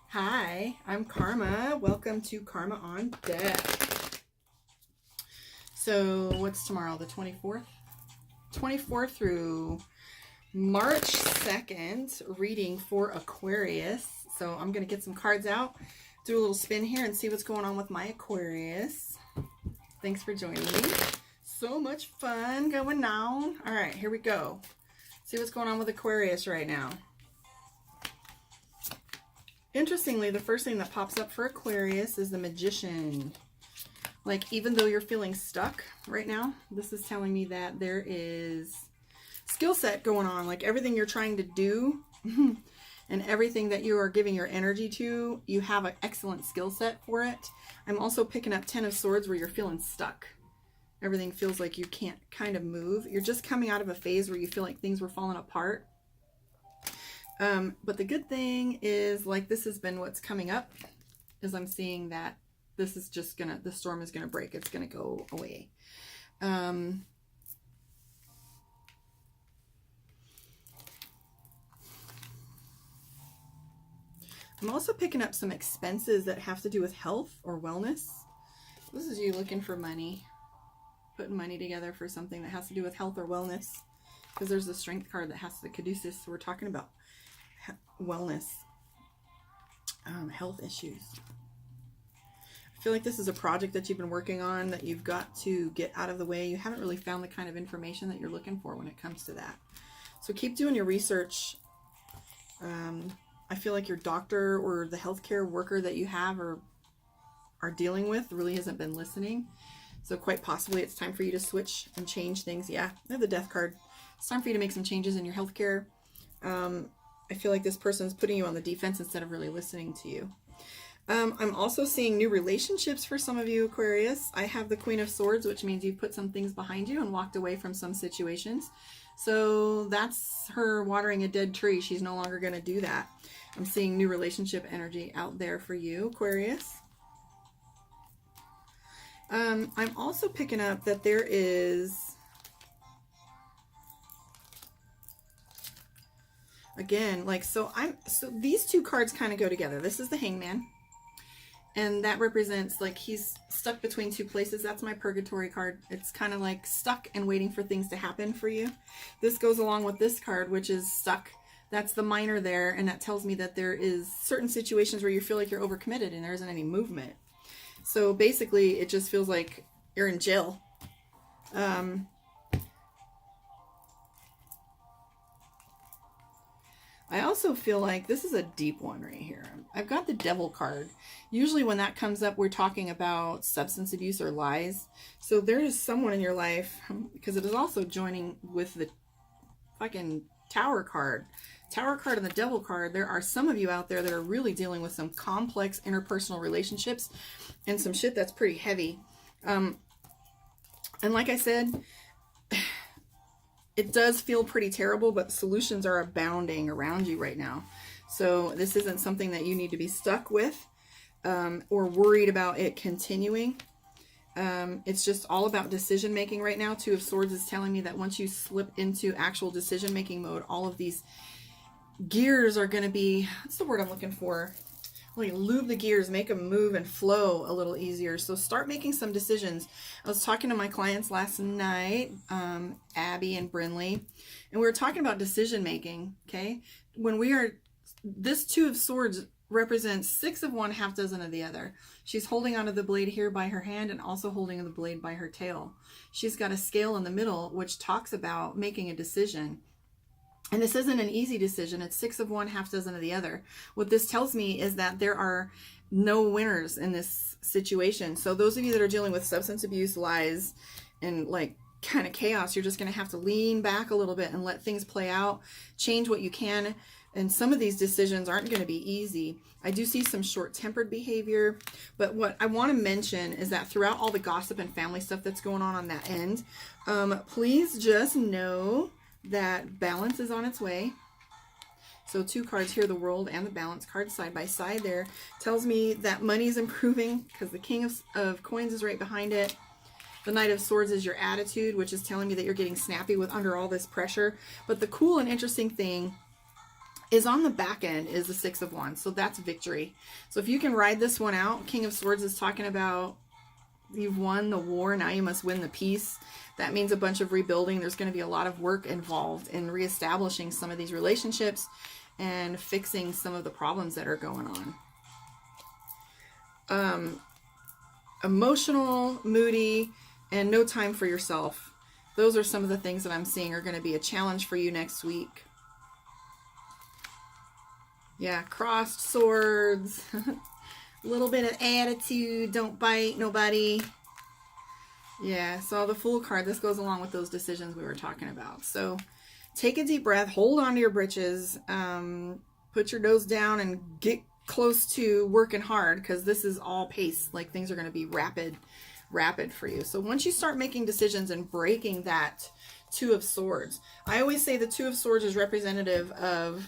Hi, I'm Karma. Welcome to Karma on Deck. So, what's tomorrow? The 24th? 24th through March 2nd, reading for Aquarius. So, I'm going to get some cards out, do a little spin here, and see what's going on with my Aquarius. Thanks for joining me. So much fun going on. All right, here we go. See what's going on with Aquarius right now. Interestingly, the first thing that pops up for Aquarius is the Magician. Like, even though you're feeling stuck right now, this is telling me that there is skill set going on. Like, everything you're trying to do and everything that you are giving your energy to, you have an excellent skill set for it. I'm also picking up 10 of Swords where you're feeling stuck. Everything feels like you can't kind of move. You're just coming out of a phase where you feel like things were falling apart. But the good thing is, like, this has been what's coming up, is I'm seeing that this is just gonna, the storm is gonna break. It's gonna go away. I'm also picking up some expenses that have to do with health or wellness. This is you looking for money, putting money together for something that has to do with health or wellness, because there's the Strength card that has the Caduceus. So we're talking about wellness, health issues. I feel like this is a project that you've been working on that you've got to get out of the way. You haven't really found the kind of information that you're looking for when it comes to that. So keep doing your research. I feel like your doctor or the healthcare worker that you have or are dealing with really hasn't been listening. So quite possibly it's time for you to switch and change things. Yeah, I have the Death card. It's time for you to make some changes in your healthcare. I feel like this person's putting you on the defense instead of really listening to you. I'm also seeing new relationships for some of you, Aquarius. I have the Queen of Swords, which means you've put some things behind you and walked away from some situations. So that's her watering a dead tree. She's no longer going to do that. I'm seeing new relationship energy out there for you, Aquarius. I'm also picking up that there is, again, like, so these two cards kind of go together. This is the Hangman, and that represents, like, he's stuck between two places. That's my Purgatory card. It's kind of like stuck and waiting for things to happen for you. This goes along with this card, which is stuck. That's the Minor there, and that tells me that there is certain situations where you feel like you're overcommitted and there isn't any movement. So basically, it just feels like you're in jail. I also feel like this is a deep one right here. I've got the Devil card. Usually when that comes up, we're talking about substance abuse or lies. So there is someone in your life, because it is also joining with the fucking Tower card. Tower card and the Devil card. There are some of you out there that are really dealing with some complex interpersonal relationships and some shit that's pretty heavy. And like I said, it does feel pretty terrible, but solutions are abounding around you right now. So this isn't something that you need to be stuck with or worried about it continuing. It's just all about decision making right now. Two of Swords is telling me that once you slip into actual decision making mode, all of these gears are going to be, what's the word I'm looking for? Well, you lube the gears, make them move and flow a little easier. So start making some decisions. I was talking to my clients last night, Abby and Brinley, and we were talking about decision making, okay? When we are, this Two of Swords represents 6 of one, half dozen of the other. She's holding onto the blade here by her hand and also holding the blade by her tail. She's got a scale in the middle, which talks about making a decision. And this isn't an easy decision. It's 6 of one, half dozen of the other. What this tells me is that there are no winners in this situation. So those of you that are dealing with substance abuse, lies, and like kind of chaos, you're just going to have to lean back a little bit and let things play out, change what you can. And some of these decisions aren't going to be easy. I do see some short-tempered behavior. But what I want to mention is that throughout all the gossip and family stuff that's going on that end, please just know that balance is on its way. So 2 cards here, the World and the Balance card side by side there, tells me that money's improving because the King of Coins is right behind it. The Knight of Swords is your attitude, which is telling me that you're getting snappy with under all this pressure. But the cool and interesting thing is on the back end is the Six of Wands. So that's victory. So if you can ride this one out, King of Swords is talking about you've won the war. Now you must win the peace. That means a bunch of rebuilding. There's going to be a lot of work involved in reestablishing some of these relationships and fixing some of the problems that are going on. Emotional, moody, and no time for yourself. Those are some of the things that I'm seeing are going to be a challenge for you next week. Yeah, crossed swords, a little bit of attitude, don't bite nobody. Yeah, so the Fool card, this goes along with those decisions we were talking about. So take a deep breath, hold on to your britches, put your nose down and get close to working hard, because this is all pace. Like, things are going to be rapid for you. So once you start making decisions and breaking that Two of Swords, I always say the Two of Swords is representative of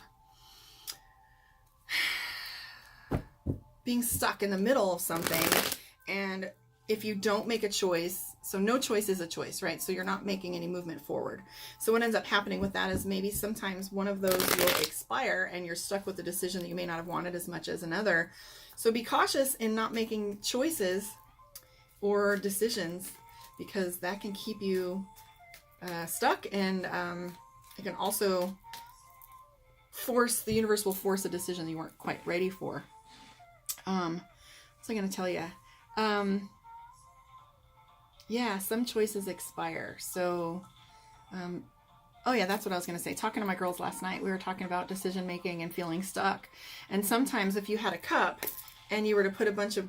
being stuck in the middle of something, and if you don't make a choice, so no choice is a choice, right? So you're not making any movement forward. So what ends up happening with that is maybe sometimes one of those will expire and you're stuck with a decision that you may not have wanted as much as another. So be cautious in not making choices or decisions, because that can keep you stuck, and it can also the universe will force a decision that you weren't quite ready for. What's I going to tell you? Yeah, some choices expire. So, oh yeah, that's what I was going to say. Talking to my girls last night, we were talking about decision making and feeling stuck. And sometimes if you had a cup and you were to put a bunch of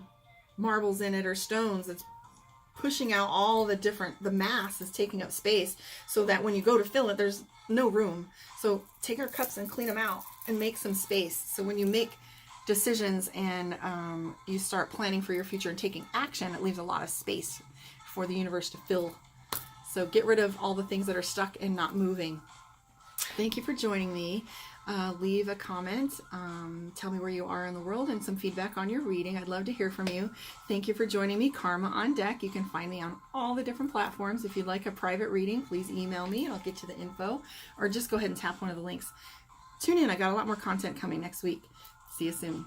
marbles in it or stones, it's pushing out all the mass is taking up space, so that when you go to fill it, there's no room. So take our cups and clean them out and make some space. So when you make decisions and you start planning for your future and taking action, it leaves a lot of space for the universe to fill. So get rid of all the things that are stuck and not moving. Thank you for joining me. Leave a comment. Tell me where you are in the world and some feedback on your reading. I'd love to hear from you. Thank you for joining me. Karma on Deck. You can find me on all the different platforms. If you'd like a private reading, please email me and I'll get you the info, or just go ahead and tap one of the links. Tune in. I got a lot more content coming next week. See you soon.